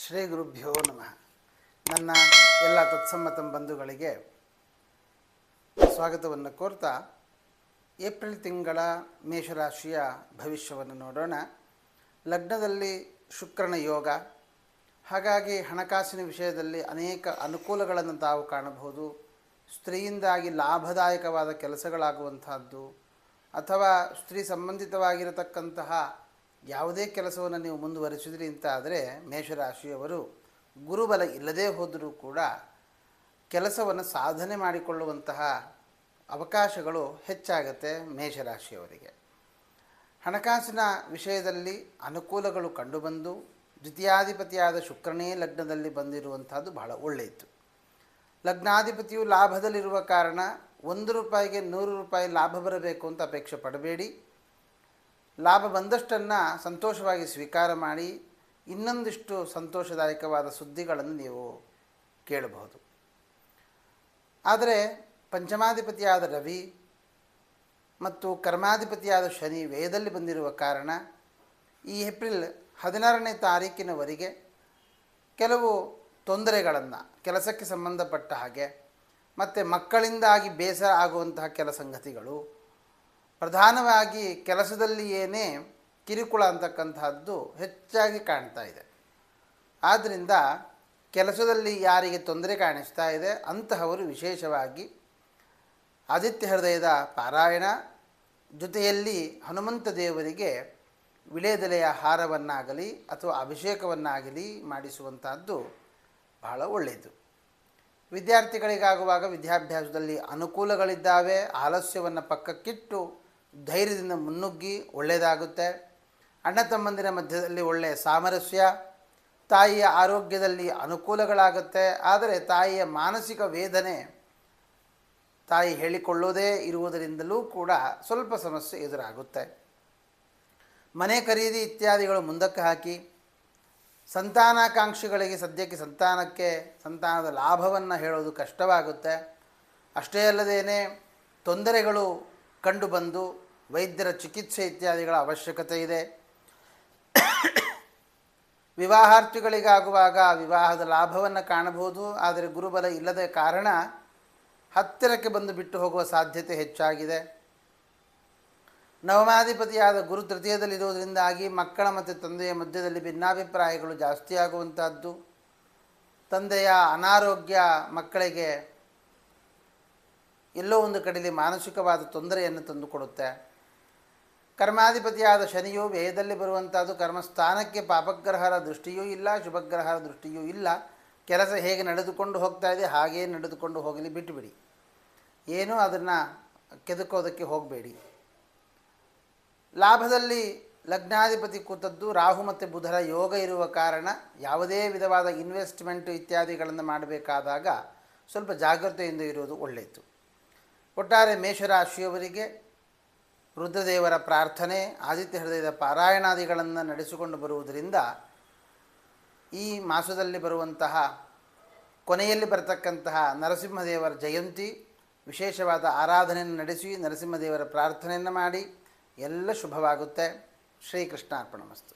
ಶ್ರೀ ಗುರುಭ್ಯೋ ನಮಃ. ನನ್ನ ಎಲ್ಲ ತತ್ಸಮ್ಮತ ಬಂಧುಗಳಿಗೆ ಸ್ವಾಗತವನ್ನು ಕೋರ್ತಾ ಏಪ್ರಿಲ್ ತಿಂಗಳ ಮೇಷರಾಶಿಯ ಭವಿಷ್ಯವನ್ನು ನೋಡೋಣ. ಲಗ್ನದಲ್ಲಿ ಶುಕ್ರನ ಯೋಗ, ಹಾಗಾಗಿ ಹಣಕಾಸಿನ ವಿಷಯದಲ್ಲಿ ಅನೇಕ ಅನುಕೂಲಗಳನ್ನು ತಾವು ಕಾಣಬಹುದು. ಸ್ತ್ರೀಯಿಂದಾಗಿ ಲಾಭದಾಯಕವಾದ ಕೆಲಸಗಳಾಗುವಂತಹದ್ದು ಅಥವಾ ಸ್ತ್ರೀ ಸಂಬಂಧಿತವಾಗಿರತಕ್ಕಂತಹ ಯಾವುದೇ ಕೆಲಸವನ್ನು ನೀವು ಮುಂದುವರಿಸಿದ್ರಿ ಅಂತ ಆದರೆ ಮೇಷರಾಶಿಯವರು ಗುರುಬಲ ಇಲ್ಲದೇ ಹೋದರೂ ಕೂಡ ಕೆಲಸವನ್ನು ಸಾಧನೆ ಮಾಡಿಕೊಳ್ಳುವಂತಹ ಅವಕಾಶಗಳು ಹೆಚ್ಚಾಗುತ್ತೆ ಮೇಷರಾಶಿಯವರಿಗೆ. ಹಣಕಾಸಿನ ವಿಷಯದಲ್ಲಿ ಅನುಕೂಲಗಳು ಕಂಡುಬಂದು ದ್ವಿತೀಯಾಧಿಪತಿಯಾದ ಶುಕ್ರನೇ ಲಗ್ನದಲ್ಲಿ ಬಂದಿರುವಂಥದ್ದು ಬಹಳ ಒಳ್ಳೆಯಿತು. ಲಗ್ನಾಧಿಪತಿಯು ಲಾಭದಲ್ಲಿರುವ ಕಾರಣ 1 ರೂಪಾಯಿಗೆ 100 ರೂಪಾಯಿ ಲಾಭ ಬರಬೇಕು ಅಂತ ಅಪೇಕ್ಷೆ ಪಡಬೇಡಿ. ಲಾಭ ಬಂದಷ್ಟನ್ನು ಸಂತೋಷವಾಗಿ ಸ್ವೀಕಾರ ಮಾಡಿ ಇನ್ನೊಂದಿಷ್ಟು ಸಂತೋಷದಾಯಕವಾದ ಸುದ್ದಿಗಳನ್ನು ನೀವು ಕೇಳಬಹುದು. ಆದರೆ ಪಂಚಮಾಧಿಪತಿಯಾದ ರವಿ ಮತ್ತು ಕರ್ಮಾಧಿಪತಿಯಾದ ಶನಿ ವ್ಯಯದಲ್ಲಿ ಬಂದಿರುವ ಕಾರಣ ಈ ಏಪ್ರಿಲ್ 16ನೇ ತಾರೀಕಿನವರೆಗೆ ಕೆಲವು ತೊಂದರೆಗಳನ್ನು ಕೆಲಸಕ್ಕೆ ಸಂಬಂಧಪಟ್ಟ ಹಾಗೆ ಮತ್ತು ಮಕ್ಕಳಿಂದಾಗಿ ಬೇಸರ ಆಗುವಂತಹ ಕೆಲ ಸಂಗತಿಗಳು, ಪ್ರಧಾನವಾಗಿ ಕೆಲಸದಲ್ಲಿ ಏನೇ ಕಿರುಕುಳ ಅಂತಕ್ಕಂತಹದ್ದು ಹೆಚ್ಚಾಗಿ ಕಾಣ್ತಾ ಇದೆ. ಆದ್ದರಿಂದ ಕೆಲಸದಲ್ಲಿ ಯಾರಿಗೆ ತೊಂದರೆ ಕಾಣಿಸ್ತಾ ಇದೆ ಅಂತಹವರು ವಿಶೇಷವಾಗಿ ಆದಿತ್ಯ ಹೃದಯದ ಪಾರಾಯಣ ಜೊತೆಯಲ್ಲಿ ಹನುಮಂತ ದೇವರಿಗೆ ವಿಳೆದೆಲೆಯ ಹಾರವನ್ನಾಗಲಿ ಅಥವಾ ಅಭಿಷೇಕವನ್ನಾಗಲಿ ಮಾಡಿಸುವಂತಹದ್ದು ಬಹಳ ಒಳ್ಳೆಯದು. ವಿದ್ಯಾರ್ಥಿಗಳಿಗಾಗುವಾಗ ವಿದ್ಯಾಭ್ಯಾಸದಲ್ಲಿ ಅನುಕೂಲಗಳಿದ್ದಾವೆ. ಆಲಸ್ಯವನ್ನು ಪಕ್ಕಕ್ಕಿಟ್ಟು ಧೈರ್ಯದಿಂದ ಮುನ್ನುಗ್ಗಿ ಒಳ್ಳೆಯದಾಗುತ್ತೆ. ಅಣ್ಣ ತಮ್ಮಂದಿರ ಮಧ್ಯದಲ್ಲಿ ಒಳ್ಳೆಯ ಸಾಮರಸ್ಯ, ತಾಯಿಯ ಆರೋಗ್ಯದಲ್ಲಿ ಅನುಕೂಲಗಳಾಗುತ್ತೆ. ಆದರೆ ತಾಯಿಯ ಮಾನಸಿಕ ವೇದನೆ ತಾಯಿ ಹೇಳಿಕೊಳ್ಳೋದೇ ಇರುವುದರಿಂದಲೂ ಕೂಡ ಸ್ವಲ್ಪ ಸಮಸ್ಯೆ ಎದುರಾಗುತ್ತೆ. ಮನೆ ಖರೀದಿ ಇತ್ಯಾದಿಗಳು ಮುಂದಕ್ಕೆ ಹಾಕಿ ಸಂತಾನಾಕಾಂಕ್ಷಿಗಳಿಗೆ ಸದ್ಯಕ್ಕೆ ಸಂತಾನದ ಲಾಭವನ್ನು ಹೇಳೋದು ಕಷ್ಟವಾಗುತ್ತೆ. ಅಷ್ಟೇ ಅಲ್ಲದೇನೆ ತೊಂದರೆಗಳು ಕಂಡುಬಂದು ವೈದ್ಯರ ಚಿಕಿತ್ಸೆ ಇತ್ಯಾದಿಗಳ ಅವಶ್ಯಕತೆ ಇದೆ. ವಿವಾಹಾರ್ಥಿಗಳಿಗಾಗುವಾಗ ವಿವಾಹದ ಲಾಭವನ್ನು ಕಾಣಬಹುದು. ಆದರೆ ಗುರುಬಲ ಇಲ್ಲದ ಕಾರಣ ಹತ್ತಿರಕ್ಕೆ ಬಂದು ಬಿಟ್ಟು ಹೋಗುವ ಸಾಧ್ಯತೆ ಹೆಚ್ಚಾಗಿದೆ. ನವಮಾಧಿಪತಿಯಾದ ಗುರು ತೃತೀಯದಲ್ಲಿರುವುದರಿಂದಾಗಿ ಮಕ್ಕಳ ಮತ್ತು ತಂದೆಯ ಮಧ್ಯದಲ್ಲಿ ಭಿನ್ನಾಭಿಪ್ರಾಯಗಳು ಜಾಸ್ತಿ ಆಗುವಂಥದ್ದು, ತಂದೆಯ ಅನಾರೋಗ್ಯ ಮಕ್ಕಳಿಗೆ ಎಲ್ಲೋ ಒಂದು ಕಡೆಯಲ್ಲಿ ಮಾನಸಿಕವಾದ ತೊಂದರೆಯನ್ನು ತಂದುಕೊಡುತ್ತೆ. ಕರ್ಮಾಧಿಪತಿಯಾದ ಶನಿಯು ವ್ಯಯದಲ್ಲಿ ಬರುವಂಥದ್ದು, ಕರ್ಮಸ್ಥಾನಕ್ಕೆ ಪಾಪಗ್ರಹರ ದೃಷ್ಟಿಯೂ ಇಲ್ಲ, ಶುಭಗ್ರಹರ ದೃಷ್ಟಿಯೂ ಇಲ್ಲ. ಕೆಲಸ ಹೇಗೆ ನಡೆದುಕೊಂಡು ಹೋಗ್ತಾ ಇದೆ ಹಾಗೇ ನಡೆದುಕೊಂಡು ಹೋಗಲಿ, ಬಿಟ್ಟುಬಿಡಿ. ಏನೂ ಅದನ್ನು ಕೆದಕೋದಕ್ಕೆ ಹೋಗಬೇಡಿ. ಲಾಭದಲ್ಲಿ ಲಗ್ನಾಧಿಪತಿ ಕೂತದ್ದು ರಾಹು ಮತ್ತು ಬುಧರ ಯೋಗ ಇರುವ ಕಾರಣ ಯಾವುದೇ ವಿಧವಾದ ಇನ್ವೆಸ್ಟ್ಮೆಂಟ್ ಇತ್ಯಾದಿಗಳನ್ನು ಮಾಡಬೇಕಾದಾಗ ಸ್ವಲ್ಪ ಜಾಗ್ರತೆಯಿಂದ ಇರುವುದು ಒಳ್ಳೆಯದು. ಒಟ್ಟಾರೆ ಮೇಷರಾಶಿಯವರಿಗೆ ರುದ್ರದೇವರ ಪ್ರಾರ್ಥನೆ, ಆದಿತ್ಯ ಹೃದಯದ ಪಾರಾಯಣಾದಿಗಳನ್ನು ನಡೆಸಿಕೊಂಡು ಬರುವುದರಿಂದ ಈ ಮಾಸದಲ್ಲಿ ಬರುವಂತಹ ಕೊನೆಯಲ್ಲಿ ಬರತಕ್ಕಂತಹ ನರಸಿಂಹದೇವರ ಜಯಂತಿ ವಿಶೇಷವಾದ ಆರಾಧನೆಯನ್ನು ನಡೆಸಿ ನರಸಿಂಹದೇವರ ಪ್ರಾರ್ಥನೆಯನ್ನು ಮಾಡಿ ಎಲ್ಲ ಶುಭವಾಗುತ್ತೆ. ಶ್ರೀಕೃಷ್ಣಾರ್ಪಣಮಸ್ತು.